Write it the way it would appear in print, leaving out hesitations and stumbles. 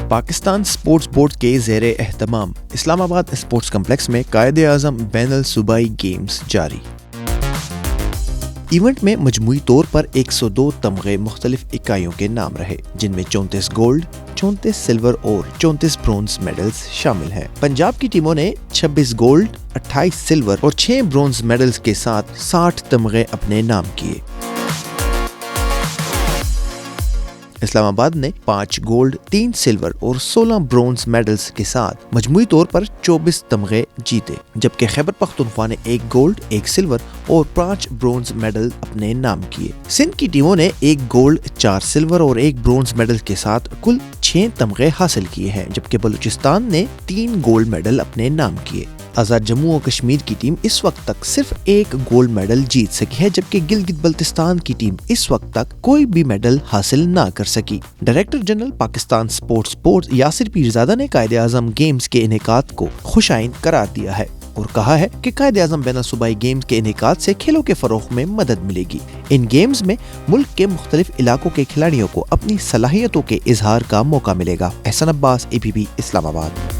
Pakistan sports board کے زیر اہتمام اسلام آباد اسپورٹس کمپلیکس میں قائد اعظم بین الصوبائی گیمز جاری۔ ایونٹ میں مجموعی طور پر 102 تمغے مختلف اکائیوں کے نام رہے، جن میں 34 گولڈ، 34 سلور اور 34 برونز میڈلز شامل ہیں۔ پنجاب کی ٹیموں نے 26 گولڈ، 28 سلور اور 6 برونز میڈلز کے ساتھ 60 تمغے اپنے نام کیے۔ اسلام آباد نے 5 گولڈ، 3 سلور اور 16 برونز میڈلز کے ساتھ مجموعی طور پر 24 تمغے جیتے، جبکہ خیبر پختونخوا نے 1 گولڈ، 1 سلور اور 5 برونز میڈل اپنے نام کیے۔ سندھ کی ٹیموں نے 1 گولڈ، 4 سلور اور 1 برونز میڈل کے ساتھ کل 6 تمغے حاصل کیے ہیں، جبکہ بلوچستان نے 3 گولڈ میڈل اپنے نام کیے۔ آزاد جموں و کشمیر کی ٹیم اس وقت تک صرف 1 گولڈ میڈل جیت سکی ہے، جبکہ گلگت بلتستان کی ٹیم اس وقت تک کوئی بھی میڈل حاصل نہ کر سکی۔ Director general Pakistan sports board Yasir Pirzada نے قائد اعظم گیمز کے انعقاد کو خوش آئند قرار دیا ہے اور کہا ہے کہ قائد اعظم بین الصوبائی گیمز کے انعقاد سے کھیلوں کے فروغ میں مدد ملے گی۔ ان گیمز میں ملک کے مختلف علاقوں کے کھلاڑیوں کو اپنی صلاحیتوں کے اظہار کا موقع ملے گا۔ احسن عباس، APP اسلام آباد۔